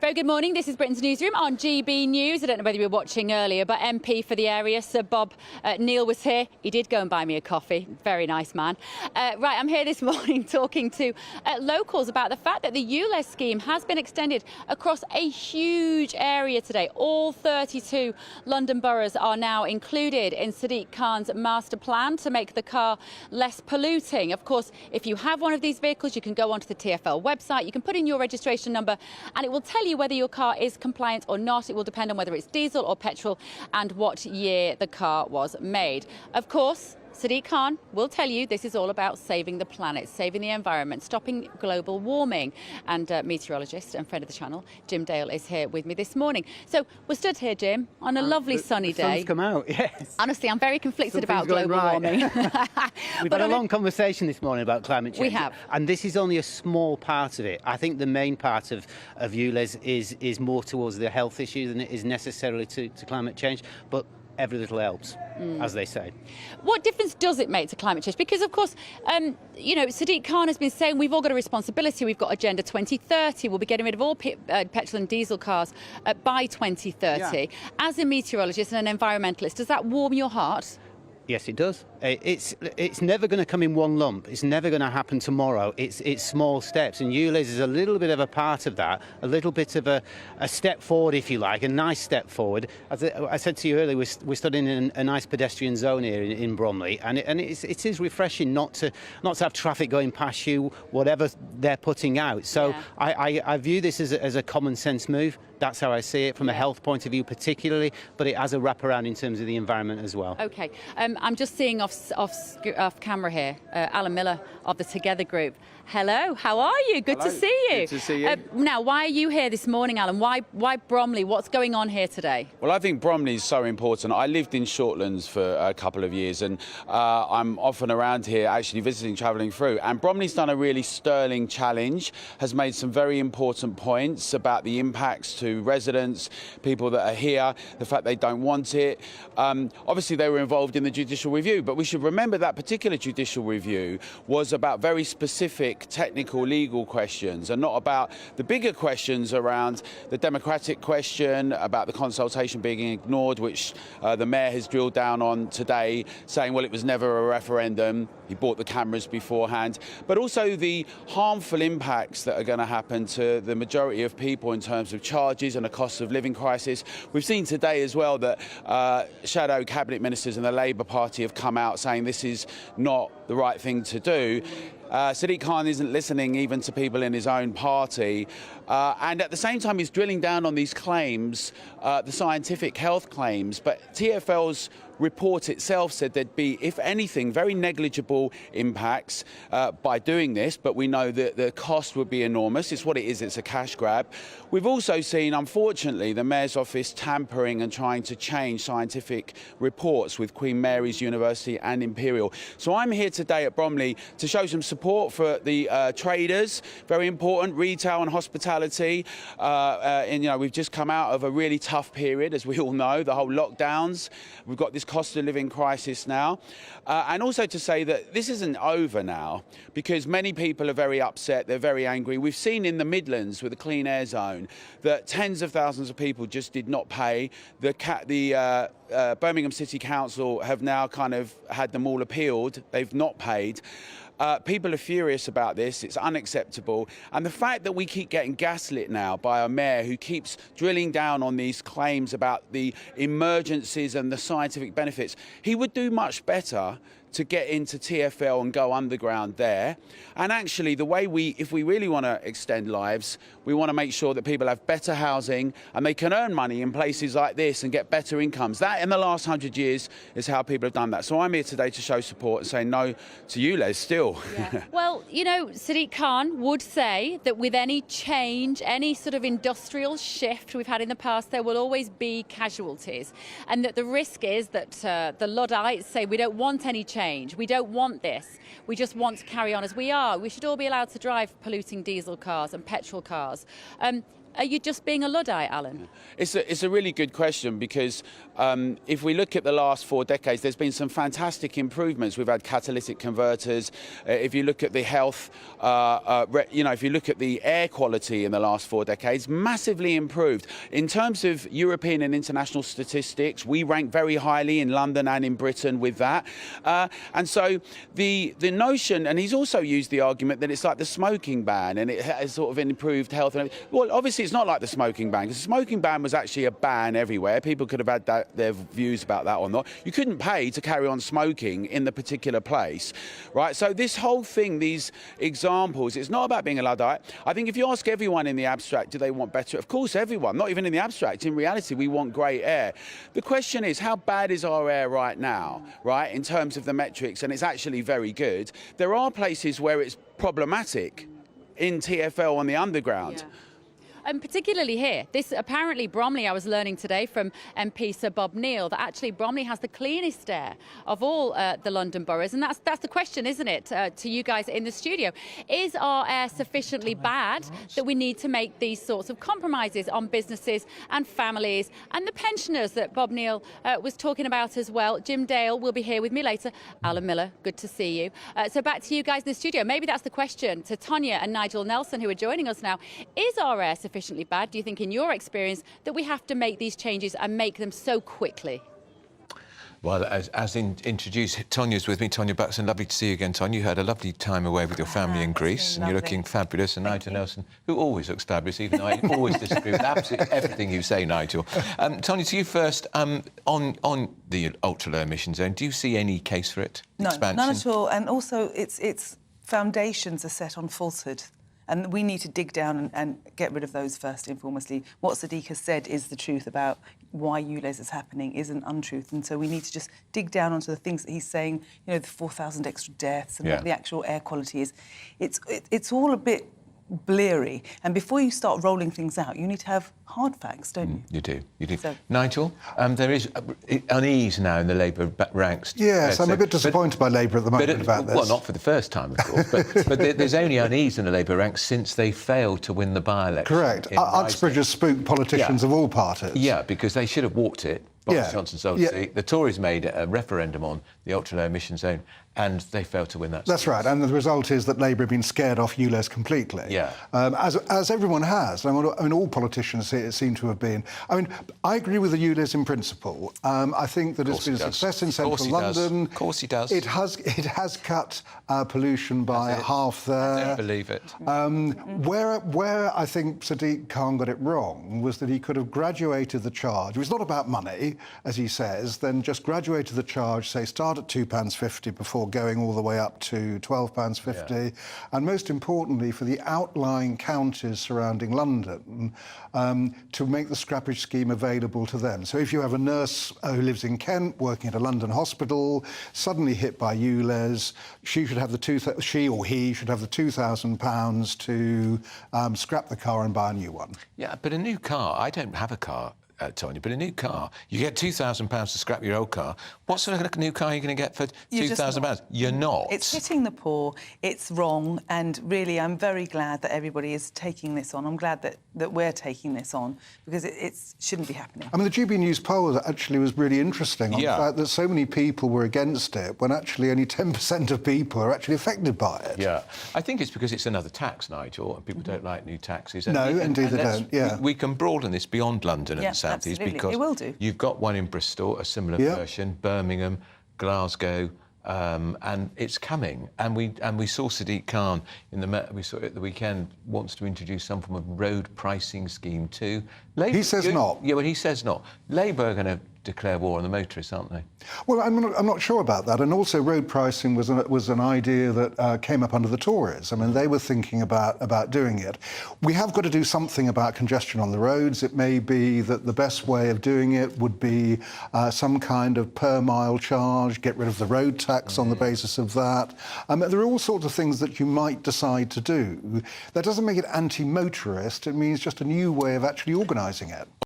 Very good morning. This is Britain's Newsroom on GB News. I don't know whether you were watching earlier, but MP for the area, Sir Bob Neal, was here. He did go and buy me a coffee. Very nice man. Right, I'm here this morning talking to locals about the fact that the ULEZ scheme has been extended across a huge area today. All 32 London boroughs are now included in Sadiq Khan's master plan to make the car less polluting. Of course, if you have one of these vehicles, you can go onto the TfL website, you can put in your registration number, and it will tell you whether your car is compliant or not. It will depend on whether it's diesel or petrol and what year the car was made. Of course, Sadiq Khan will tell you this is all about saving the planet, saving the environment, stopping global warming. And meteorologist and friend of the channel, Jim Dale, is here with me this morning. So we're stood here, Jim, on a lovely sunny day. The sun's come out, yes. Honestly, I'm very conflicted about global warming. We've had a long conversation this morning about climate change. We have. And this is only a small part of it. I think the main part of ULEZ is more towards the health issue than it is necessarily to climate change. But every little helps, as they say. What difference does it make to climate change? Because, of course, you know, Sadiq Khan has been saying we've all got a responsibility. We've got Agenda 2030. We'll be getting rid of all petrol and diesel cars by 2030. Yeah. As a meteorologist and an environmentalist, does that warm your heart? Yes, it does. It's never going to come in one lump. It's never going to happen tomorrow. It's small steps, and ULEZ is a little bit of a part of that, a little bit of a step forward, if you like, a nice step forward. As I said to you earlier, we're studying in a nice pedestrian zone here in Bromley, and it is refreshing not to have traffic going past you, whatever they're putting out. So yeah. I view this as a common sense move. That's how I see it from a health point of view particularly, but it has a wraparound in terms of the environment as well. OK. I'm just seeing off camera here, Alan Miller of the Together Group. Hello, how are you? Good Hello. To see you. Good to see you. Now, why are you here this morning, Alan? Why Bromley? What's going on here today? Well, I think Bromley is so important. I lived in Shortlands for a couple of years, and I'm often around here actually visiting, travelling through. And Bromley's done a really sterling challenge, has made some very important points about the impacts to residents, people that are here, the fact they don't want it. Obviously, they were involved in the judicial review, but we should remember that particular judicial review was about very specific technical legal questions and not about the bigger questions around the democratic question, about the consultation being ignored, which the Mayor has drilled down on today, saying, well, it was never a referendum. He bought the cameras beforehand, but also the harmful impacts that are going to happen to the majority of people in terms of charges and a cost of living crisis. We've seen today as well that shadow cabinet ministers in the Labour Party have come out saying this is not the right thing to do. Sadiq Khan isn't listening even to people in his own party, and at the same time he's drilling down on these claims, the scientific health claims, but TfL's report itself said there'd be, if anything, very negligible impacts by doing this, but we know that the cost would be enormous. It's what it is, it's a cash grab. We've also seen, unfortunately, the Mayor's office tampering and trying to change scientific reports with Queen Mary's University and Imperial. So I'm here today at Bromley to show some support for the traders, very important, retail and hospitality. And, you know, we've just come out of a really tough period, as we all know, the whole lockdowns. We've got this cost of living crisis now. And also to say that this isn't over now, because many people are very upset, they're very angry. We've seen in the Midlands with the Clean Air Zone that tens of thousands of people just did not pay. The Birmingham City Council have now kind of had them all appealed. They've not paid. People are furious about this. It's unacceptable. And the fact that we keep getting gaslit now by a mayor who keeps drilling down on these claims about the emergencies and the scientific benefits, he would do much better to get into TfL and go underground there. And actually, the way if we really want to extend lives, we want to make sure that people have better housing and they can earn money in places like this and get better incomes. That, in the last 100 years, is how people have done that. So I'm here today to show support and say no to ULEZ still. Yeah. Well, you know, Sadiq Khan would say that with any change, any sort of industrial shift we've had in the past, there will always be casualties. And that the risk is that the Luddites say we don't want any change. We don't want this. We just want to carry on as we are. We should all be allowed to drive polluting diesel cars and petrol cars. are you just being a Luddite, Alan? It's a really good question because if we look at the last 4 decades, there's been some fantastic improvements. We've had catalytic converters. If you look at the health, if you look at the air quality in the last 4 decades, massively improved. In terms of European and international statistics, we rank very highly in London and in Britain with that. And so the notion, and he's also used the argument that it's like the smoking ban and it has sort of improved health. Well, obviously it's not like the smoking ban, because the smoking ban was actually a ban everywhere. People could have had their views about that or not. You couldn't pay to carry on smoking in the particular place, right? So this whole thing, these examples, it's not about being a Luddite. I think if you ask everyone in the abstract, do they want better? Of course, everyone, not even in the abstract. In reality, we want great air. The question is, how bad is our air right now, right, in terms of the metrics? And it's actually very good. There are places where it's problematic in TfL on the underground. Yeah. And particularly here, this apparently Bromley, I was learning today from MP Sir Bob Neal, that actually Bromley has the cleanest air of all the London boroughs. And that's the question, isn't it, to you guys in the studio? Is our air sufficiently bad that we need to make these sorts of compromises on businesses and families and the pensioners that Bob Neal was talking about as well? Jim Dale will be here with me later. Alan Miller, good to see you. So back to you guys in the studio. Maybe that's the question to Tonya and Nigel Nelson, who are joining us now. Is our air sufficiently bad, do you think, in your experience, that we have to make these changes and make them so quickly? Well, introduced, Tonya's with me. Tonya Buxton, lovely to see you again, Tonya. You had a lovely time away with your family in Greece, and you're looking fabulous. And Nigel Nelson, who always looks fabulous, even though I always disagree with absolutely everything you say, Nigel. Tonya, to you first, on the ultra-low emission zone, do you see any case for it? No, Expansion? none at all. And also, its foundations are set on falsehood. And we need to dig down and get rid of those first and foremostly. What Sadiq has said is the truth about why ULEZ is happening isn't untruth. And so we need to just dig down onto the things that he's saying, you know, the 4,000 extra deaths and what the actual air quality is. It's all a bit bleary. And before you start rolling things out, you need to have hard facts, don't you? You do, you do. So, Nigel, there is unease now in the Labour ranks. Yes, I'm a bit disappointed by Labour at the moment about this. Well, not for the first time, of course, but there's only unease in the Labour ranks since they failed to win the by-election. Correct. Uxbridge has spooked politicians of all parties. Yeah, because they should have walked it. Boris Johnson sold it. The Tories made a referendum on the ultra-low emission zone, and they failed to win that. That's right, and the result is that Labour have been scared off ULEZ completely. Yeah. As everyone has. I mean, all politicians seem to have been. I mean, I agree with the ULEZ in principle. I think that it's been a success in central London. Of course he does. It has cut pollution by half there. I don't believe it. Where I think Sadiq Khan got it wrong was that he could have graduated the charge. It was not about money, as he says, then just graduated the charge, say, start at £2.50 before going all the way up to £12.50. And most importantly, for the outlying counties surrounding London, to make the scrappage scheme available to them. So if you have a nurse who lives in Kent working at a London hospital, suddenly hit by ULEZ, she or he should have the £2,000 to scrap the car and buy a new one. Yeah, but a new car, I don't have a car, Tonya, but a new car, you get £2,000 to scrap your old car. What sort of new car are you going to get for £2,000? You're not. It's hitting the poor, it's wrong, and really I'm very glad that everybody is taking this on. I'm glad that we're taking this on, because it shouldn't be happening. I mean, the GB News poll actually was really interesting on the fact that so many people were against it, when actually only 10% of people are actually affected by it. Yeah, I think it's because it's another tax, Nigel, and people don't like new taxes. No, indeed they don't, yeah. We can broaden this beyond London and the South East, because it will do. You've got one in Bristol, a similar version, Birmingham, Glasgow, and it's coming. And we saw Sadiq Khan we saw it at the weekend, wants to introduce some form of road pricing scheme too. Labour, he says not. Yeah, well, he says not. Labour are going to declare war on the motorists, aren't they? Well, I'm not sure about that. And also, road pricing was an idea that came up under the Tories. I mean, they were thinking about doing it. We have got to do something about congestion on the roads. It may be that the best way of doing it would be some kind of per-mile charge, get rid of the road tax on the basis of that. There are all sorts of things that you might decide to do. That doesn't make it anti-motorist. It means just a new way of actually organising it.